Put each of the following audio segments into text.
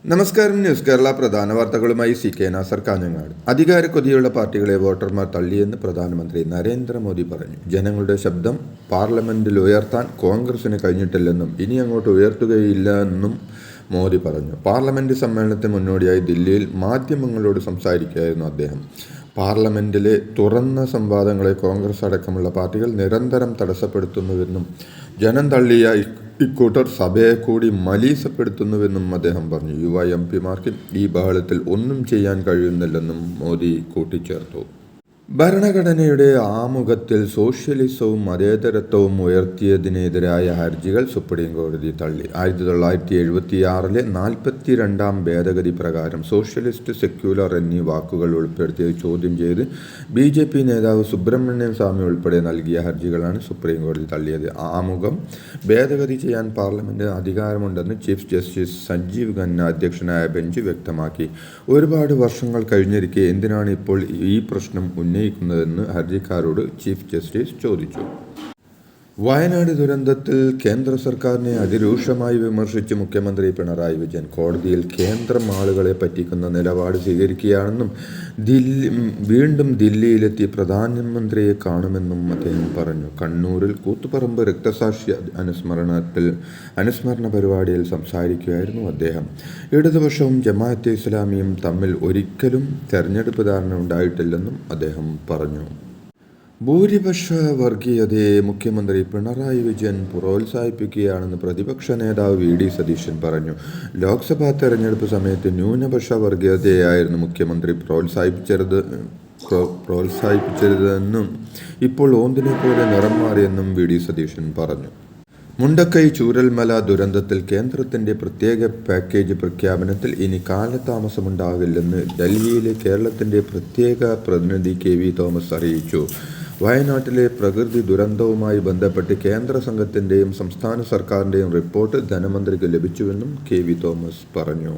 നമസ്കാരം. ന്യൂസ് കേരള പ്രധാന വാർത്തകളുമായി CK നാസർ കാഞ്ഞങ്ങാട്. അധികാരക്കൊതിയുള്ള പാർട്ടികളെ വോട്ടർമാർ തള്ളിയെന്ന് പ്രധാനമന്ത്രി നരേന്ദ്രമോദി പറഞ്ഞു. ജനങ്ങളുടെ ശബ്ദം പാർലമെന്റിൽ ഉയർത്താൻ കോൺഗ്രസിന് കഴിഞ്ഞിട്ടില്ലെന്നും ഇനി അങ്ങോട്ട് ഉയർത്തുകയില്ല എന്നും മോദി പറഞ്ഞു. പാർലമെന്റ് സമ്മേളനത്തിന് മുന്നോടിയായി ദില്ലിയിൽ മാധ്യമങ്ങളോട് സംസാരിക്കുകയായിരുന്നു അദ്ദേഹം. പാർലമെന്റിലെ തുറന്ന സംവാദങ്ങളെ കോൺഗ്രസ് അടക്കമുള്ള പാർട്ടികൾ നിരന്തരം തടസ്സപ്പെടുത്തുന്നുവെന്നും ജനം തള്ളിയ ഇക്കൂട്ടർ സഭയെ കൂടി മലീസപ്പെടുത്തുന്നുവെന്നും അദ്ദേഹം പറഞ്ഞു. യുവ MP-മാർക്ക് ഈ ബഹളത്തിൽ ഒന്നും ചെയ്യാൻ കഴിയുന്നില്ലെന്നും മോദി കൂട്ടിച്ചേർത്തു. ഭരണഘടനയുടെ ആമുഖത്തിൽ സോഷ്യലിസവും മതേതരത്വവും ഉയർത്തിയതിനെതിരായ ഹർജികൾ സുപ്രീം കോടതി തള്ളി. 1976 42-ാം ഭേദഗതി പ്രകാരം സോഷ്യലിസ്റ്റ്, സെക്യുലർ എന്നീ വാക്കുകൾ ഉൾപ്പെടുത്തിയത് ചോദ്യം ചെയ്ത് BJP നേതാവ് സുബ്രഹ്മണ്യൻ സ്വാമി ഉൾപ്പെടെ നൽകിയ ഹർജികളാണ് സുപ്രീം കോടതി തള്ളിയത്. ആമുഖം ഭേദഗതി ചെയ്യാൻ പാർലമെന്റിന് അധികാരമുണ്ടെന്ന് ചീഫ് ജസ്റ്റിസ് സഞ്ജീവ് ഖന്ന അധ്യക്ഷനായ ബെഞ്ച് വ്യക്തമാക്കി. ഒരുപാട് വർഷങ്ങൾ കഴിഞ്ഞിരിക്കെ എന്തിനാണ് ഇപ്പോൾ ഈ പ്രശ്നം ഉന്നയിക്കുന്നതെന്ന് ഹർജിക്കാരോട് ചീഫ് ജസ്റ്റിസ് ചോദിച്ചു. വയനാട് ദുരന്തത്തിൽ കേന്ദ്ര സർക്കാരിനെ അതിരൂക്ഷമായി വിമർശിച്ച് മുഖ്യമന്ത്രി പിണറായി വിജയൻ കോടതിയിൽ കേന്ദ്രം ആളുകളെ പറ്റിക്കുന്ന നിലപാട് സ്വീകരിക്കുകയാണെന്നും വീണ്ടും ദില്ലിയിലെത്തി പ്രധാനമന്ത്രിയെ കാണുമെന്നും അദ്ദേഹം പറഞ്ഞു. കണ്ണൂരിൽ കൂത്തുപറമ്പ് രക്തസാക്ഷി അനുസ്മരണ പരിപാടിയിൽ സംസാരിക്കുകയായിരുന്നു അദ്ദേഹം. ഇടതുപക്ഷവും ജമാഅത്തെ ഇസ്ലാമിയും തമ്മിൽ ഒരിക്കലും തെരഞ്ഞെടുപ്പ് ധാരണ ഉണ്ടായിട്ടില്ലെന്നും അദ്ദേഹം പറഞ്ഞു. ഭൂരിപക്ഷ വർഗീയതയെ മുഖ്യമന്ത്രി പിണറായി വിജയൻ പ്രോത്സാഹിപ്പിക്കുകയാണെന്ന് പ്രതിപക്ഷ നേതാവ് VD സതീശൻ പറഞ്ഞു. ലോക്സഭാ തെരഞ്ഞെടുപ്പ് സമയത്ത് ന്യൂനപക്ഷ വർഗീയതയായിരുന്നു മുഖ്യമന്ത്രി പ്രോത്സാഹിപ്പിച്ചതെന്നും ഇപ്പോൾ ഓന്തിനെ പോലെ നിറം മാറിയെന്നും VD സതീശൻ പറഞ്ഞു. മുണ്ടക്കൈ ചൂരൽമല ദുരന്തത്തിൽ കേന്ദ്രത്തിന്റെ പ്രത്യേക പാക്കേജ് പ്രഖ്യാപനത്തിൽ ഇനി കാലതാമസമുണ്ടാകില്ലെന്ന് ഡൽഹിയിലെ കേരളത്തിന്റെ പ്രത്യേക പ്രതിനിധി KV തോമസ് അറിയിച്ചു. വയനാട്ടിലെ പ്രകൃതി ദുരന്തവുമായി ബന്ധപ്പെട്ട് കേന്ദ്ര സംഘത്തിന്റെയും സംസ്ഥാന സർക്കാരിന്റെയും റിപ്പോർട്ട് ധനമന്ത്രിക്ക് ലഭിച്ചുവെന്നും KV തോമസ് പറഞ്ഞു.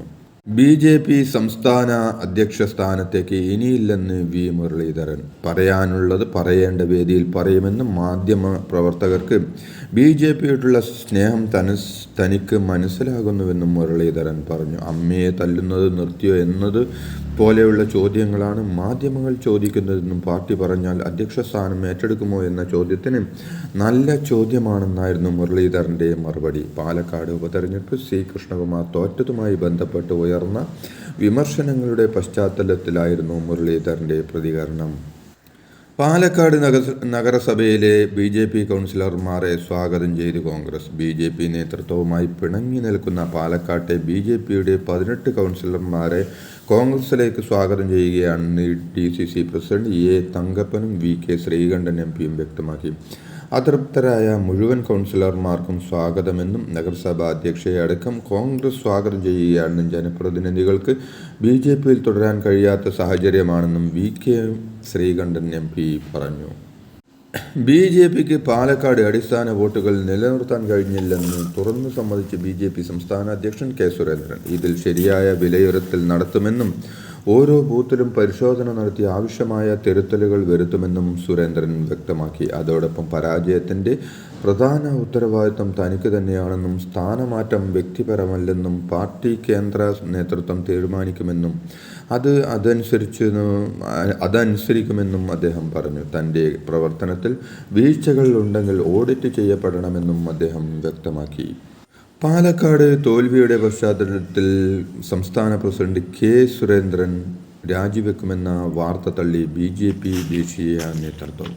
BJP സംസ്ഥാന അധ്യക്ഷ സ്ഥാനത്തേക്ക് ഇനിയില്ലെന്ന് V മുരളീധരൻ. പറയാനുള്ളത് പറയേണ്ട വേദിയിൽ പറയുമെന്ന് മാധ്യമ പ്രവർത്തകർക്ക് BJPയോടുള്ള സ്നേഹം തനിക്ക് മനസ്സിലാകുന്നുവെന്നും മുരളീധരൻ പറഞ്ഞു. അമ്മയെ തല്ലുന്നത് നിർത്തിയോ എന്നത് പോലെയുള്ള ചോദ്യങ്ങളാണ് മാധ്യമങ്ങൾ ചോദിക്കുന്നതെന്നും പാർട്ടി പറഞ്ഞാൽ അധ്യക്ഷ സ്ഥാനം ഏറ്റെടുക്കുമോ എന്ന ചോദ്യത്തിന് നല്ല ചോദ്യമാണെന്നായിരുന്നു മുരളീധരൻ്റെ മറുപടി. പാലക്കാട് ഉപതെരഞ്ഞെടുപ്പ് C കൃഷ്ണകുമാർ തോറ്റതുമായി ബന്ധപ്പെട്ട് ഉയർന്ന വിമർശനങ്ങളുടെ പശ്ചാത്തലത്തിലായിരുന്നു മുരളീധരൻ്റെ പ്രതികരണം. പാലക്കാട് നഗരസഭയിലെ BJP കൗൺസിലർമാരെ സ്വാഗതം ചെയ്ത് കോൺഗ്രസ്. BJP നേതൃത്വവുമായി പിണങ്ങി നിൽക്കുന്ന പാലക്കാട്ടെ BJPയുടെ 18 കൗൺസിലർമാരെ കോൺഗ്രസിലേക്ക് സ്വാഗതം ചെയ്യുകയാണെന്ന് DCC പ്രസിഡന്റ് A തങ്കപ്പനും VK ശ്രീകണ്ഠൻ MPയും വ്യക്തമാക്കി. അതൃപ്തരായ മുഴുവൻ കൗൺസിലർമാർക്കും സ്വാഗതമെന്നും നഗരസഭാ അധ്യക്ഷയെ അടക്കം കോൺഗ്രസ് സ്വാഗതം ചെയ്യുകയാണെന്നും ജനപ്രതിനിധികൾക്ക് BJPയിൽ തുടരാൻ കഴിയാത്ത സാഹചര്യമാണെന്നും VK ശ്രീകണ്ഠൻ MP പറഞ്ഞു. BJPക്ക് പാലക്കാട് അടിസ്ഥാന വോട്ടുകൾ നിലനിർത്താൻ കഴിഞ്ഞില്ലെന്ന് തുറന്നു സമ്മതിച്ച BJP സംസ്ഥാന അധ്യക്ഷൻ K സുരേന്ദ്രൻ. ഇതിൽ ശരിയായ വിലയിരുത്തൽ നടത്തുമെന്നും ഓരോ ബൂത്തിലും പരിശോധന നടത്തി ആവശ്യമായ തിരുത്തലുകൾ വരുത്തുമെന്നും സുരേന്ദ്രൻ വ്യക്തമാക്കി. അതോടൊപ്പം പരാജയത്തിൻ്റെ പ്രധാന ഉത്തരവാദിത്തം തനിക്ക് തന്നെയാണെന്നും സ്ഥാനമാറ്റം വ്യക്തിപരമല്ലെന്നും പാർട്ടി കേന്ദ്ര നേതൃത്വം തീരുമാനിക്കുമെന്നും അതനുസരിക്കുമെന്നും അദ്ദേഹം പറഞ്ഞു. തൻ്റെ പ്രവർത്തനത്തിൽ വീഴ്ചകൾ ഉണ്ടെങ്കിൽ ഓഡിറ്റ് ചെയ്യപ്പെടണമെന്നും അദ്ദേഹം വ്യക്തമാക്കി. പാലക്കാട് തോൽവിയുടെ പശ്ചാത്തലത്തിൽ സംസ്ഥാന പ്രസിഡന്റ് K സുരേന്ദ്രൻ രാജിവെക്കുമെന്ന വാർത്ത തള്ളി BJP ദേശീയ നേതൃത്വം.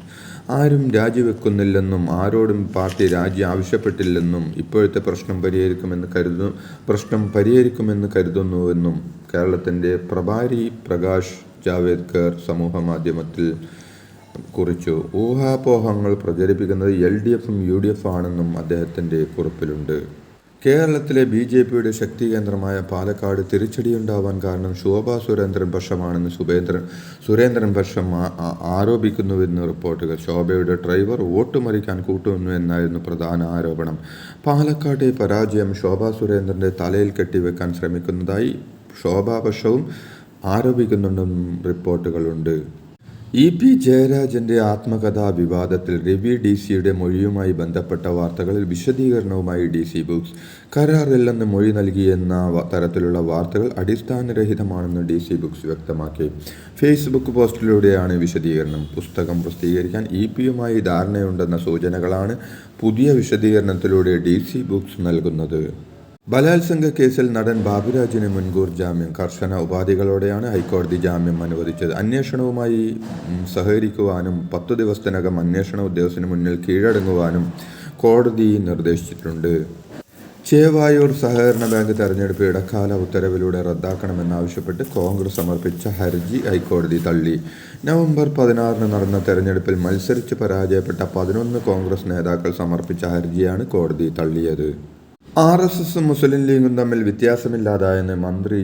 ആരും രാജിവെക്കുന്നില്ലെന്നും ആരോടും പാർട്ടി രാജി ആവശ്യപ്പെട്ടില്ലെന്നും ഇപ്പോഴത്തെ പ്രശ്നം പരിഹരിക്കുമെന്ന് കരുതുന്നുവെന്നും കേരളത്തിൻ്റെ പ്രഭാരി പ്രകാശ് ജാവേദ്കർ സമൂഹ മാധ്യമത്തിൽ കുറിച്ചു. ഊഹാപോഹങ്ങൾ പ്രചരിപ്പിക്കുന്നത് LDFും UDF ആണെന്നും അദ്ദേഹത്തിൻ്റെ കുറിപ്പിലുണ്ട്. കേരളത്തിലെ BJPയുടെ ശക്തി കേന്ദ്രമായ പാലക്കാട് തിരിച്ചടിയുണ്ടാവാൻ കാരണം ശോഭാ സുരേന്ദ്രൻ പക്ഷമാണെന്ന് സുരേന്ദ്രൻ പക്ഷം ആരോപിക്കുന്നുവെന്ന് റിപ്പോർട്ടുകൾ. ശോഭയുടെ ഡ്രൈവർ വോട്ട് മറിക്കാൻ കൂട്ടുന്നു എന്നായിരുന്നു പ്രധാന ആരോപണം. പാലക്കാട്ടെ പരാജയം ശോഭാ സുരേന്ദ്രൻ്റെ തലയിൽ കെട്ടിവെക്കാൻ ശ്രമിക്കുന്നതായി ശോഭാ പക്ഷവും ആരോപിക്കുന്നുണ്ടെന്നും റിപ്പോർട്ടുകളുണ്ട്. പി ജയരാജന്റെ ആത്മകഥാ വിവാദത്തിൽ രവി DC-യുടെ മൊഴിയുമായി ബന്ധപ്പെട്ട വാർത്തകളിൽ വിശദീകരണവുമായി DC ബുക്സ്. കരാറില്ലെന്ന് മൊഴി നൽകിയെന്ന തരത്തിലുള്ള വാർത്തകൾ അടിസ്ഥാനരഹിതമാണെന്ന് DC ബുക്സ് വ്യക്തമാക്കി. ഫേസ്ബുക്ക് പോസ്റ്റിലൂടെയാണ് വിശദീകരണം. പുസ്തകം പ്രസിദ്ധീകരിക്കാൻ പിയുമായി ധാരണയുണ്ടെന്ന സൂചനകളാണ് പുതിയ വിശദീകരണത്തിലൂടെ DC ബുക്സ് നൽകുന്നത്. ബലാത്സംഗ കേസിൽ നടൻ ബാബുരാജിന് മുൻകൂർ ജാമ്യം. കർശന ഉപാധികളോടെയാണ് ഹൈക്കോടതി ജാമ്യം അനുവദിച്ചത്. അന്വേഷണവുമായി സഹകരിക്കുവാനും 10 ദിവസത്തിനകം അന്വേഷണ ഉദ്യോഗസ്ഥന് മുന്നിൽ കീഴടങ്ങുവാനും കോടതി നിർദ്ദേശിച്ചിട്ടുണ്ട്. ചേവായൂർ സഹകരണ ബാങ്ക് തെരഞ്ഞെടുപ്പ് ഇടക്കാല ഉത്തരവിലൂടെ റദ്ദാക്കണമെന്നാവശ്യപ്പെട്ട് കോൺഗ്രസ് സമർപ്പിച്ച ഹർജി ഹൈക്കോടതി തള്ളി. നവംബർ 16 നടന്ന തെരഞ്ഞെടുപ്പിൽ മത്സരിച്ച് പരാജയപ്പെട്ട 11 കോൺഗ്രസ് നേതാക്കൾ സമർപ്പിച്ച ഹർജിയാണ് കോടതി തള്ളിയത്. RSS മുസ്ലിം ലീഗും തമ്മിൽ വ്യത്യാസമില്ലാതായെന്ന് മന്ത്രി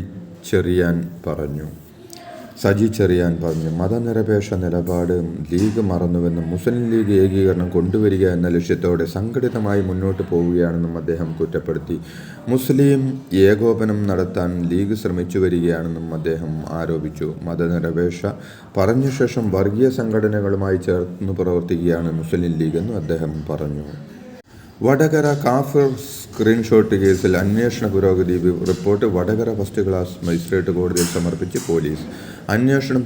സജി ചെറിയാൻ പറഞ്ഞു. മതനിരപേക്ഷ നിലപാട് ലീഗ് മറന്നുവെന്നും മുസ്ലിം ലീഗ് ഏകീകരണം കൊണ്ടുവരിക എന്ന ലക്ഷ്യത്തോടെ സംഘടിതമായി മുന്നോട്ട് പോവുകയാണെന്നും അദ്ദേഹം കുറ്റപ്പെടുത്തി. മുസ്ലിം ഏകോപനം നടത്താൻ ലീഗ് ശ്രമിച്ചു വരികയാണെന്നും അദ്ദേഹം ആരോപിച്ചു. മതനിരപേക്ഷ പറഞ്ഞ ശേഷം വർഗീയ സംഘടനകളുമായി ചേർന്ന് പ്രവർത്തിക്കുകയാണ് മുസ്ലിം ലീഗെന്നും അദ്ദേഹം പറഞ്ഞു. വടകര കാഫിർ സ്ക്രീൻഷോട്ട് കേസിൽ അന്വേഷണ പുരോഗതി report Vadakara first class magistrate കോടതിയിൽ സമർപ്പിച്ച് പോലീസ്. അന്വേഷണം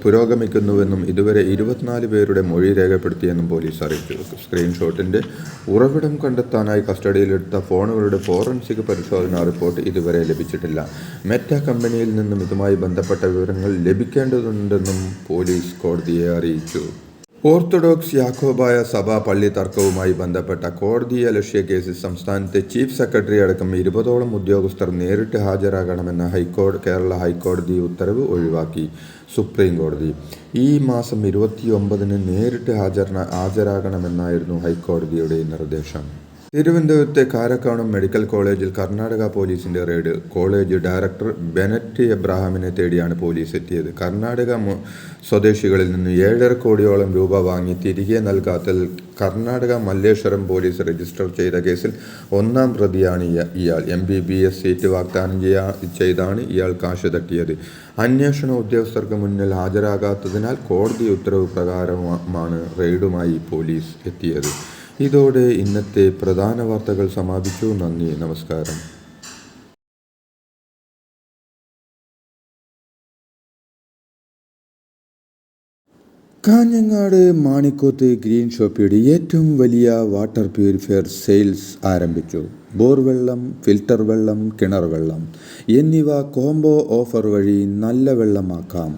പുരോഗമിക്കുന്നുവെന്നും ഇതുവരെ 24 പേരുടെ മൊഴി രേഖപ്പെടുത്തിയെന്നും പോലീസ് അറിയിച്ചു. സ്ക്രീൻഷോട്ടിൻ്റെ ഉറവിടം കണ്ടെത്താനായി കസ്റ്റഡിയിലെടുത്ത ഫോണുകളുടെ ഫോറൻസിക് പരിശോധനാ റിപ്പോർട്ട് ഇതുവരെ ലഭിച്ചിട്ടില്ല. മെറ്റ കമ്പനിയിൽ നിന്നും ഇതുമായി ബന്ധപ്പെട്ട വിവരങ്ങൾ ലഭിക്കേണ്ടതുണ്ടെന്നും പോലീസ് കോടതിയെ അറിയിച്ചു. ഓർത്തഡോക്സ് യാക്കോബായ സഭ പള്ളി തർക്കവുമായി ബന്ധപ്പെട്ട കോടതിയലക്ഷ്യ കേസിൽ സംസ്ഥാനത്തെ ചീഫ് സെക്രട്ടറി അടക്കം 20ഓളം ഉദ്യോഗസ്ഥർ നേരിട്ട് ഹാജരാകണമെന്ന കേരള ഹൈക്കോടതി ഉത്തരവ് ഒഴിവാക്കി സുപ്രീം കോടതി. ഈ മാസം 29-ന് നേരിട്ട് ഹാജരാകണമെന്നായിരുന്നു ഹൈക്കോടതിയുടെ നിർദ്ദേശം. തിരുവനന്തപുരത്തെ കാരക്കാണം മെഡിക്കൽ കോളേജിൽ കർണാടക പോലീസിന്റെ റെയ്ഡ്. കോളേജ് ഡയറക്ടർ ബെനറ്റ് എബ്രഹാമിനെ തേടിയാണ് പോലീസ് എത്തിയത്. കർണാടക സ്വദേശികളിൽ നിന്ന് 7.5 കോടിയോളം രൂപ വാങ്ങി തിരികെ നൽകാത്തതിൽ കർണാടക മല്ലേശ്വരം പോലീസ് രജിസ്റ്റർ ചെയ്ത കേസിൽ 1-ാം പ്രതിയാണ് ഇയാൾ. MBBS സീറ്റ് വാഗ്ദാനം ചെയ്താണ് ഇയാൾ കാശ് തട്ടിയത്. അന്വേഷണ ഉദ്യോഗസ്ഥർക്ക് മുന്നിൽ ഹാജരാകാത്തതിനാൽ കോടതി ഉത്തരവ് പ്രകാരമാണ് റെയ്ഡുമായി പോലീസ് എത്തിയത്. ഇതോടെ ഇന്നത്തെ പ്രധാന വാർത്തകൾ സമാപിച്ചു. നന്ദി, നമസ്കാരം. കാഞ്ഞങ്ങാട് മാണിക്കോത്ത് ഗ്രീൻ ഷോപ്പിയുടെ ഏറ്റവും വലിയ വാട്ടർ പ്യൂരിഫയർ സെയിൽസ് ആരംഭിച്ചു. ബോർവെള്ളം, ഫിൽട്ടർ വെള്ളം, കിണർ വെള്ളം എന്നിവ കോംബോ ഓഫർ വഴി നല്ല വെള്ളമാക്കാം.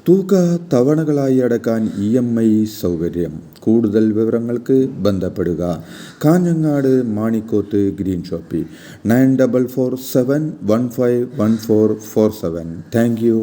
തുക തവണകളായി അടക്കാൻ EMI സൗകര്യം. കൂടുതൽ വിവരങ്ങൾക്ക് ബന്ധപ്പെടുക. Kanhangad Manikoth Green Shoppy 9447151447. Thank U.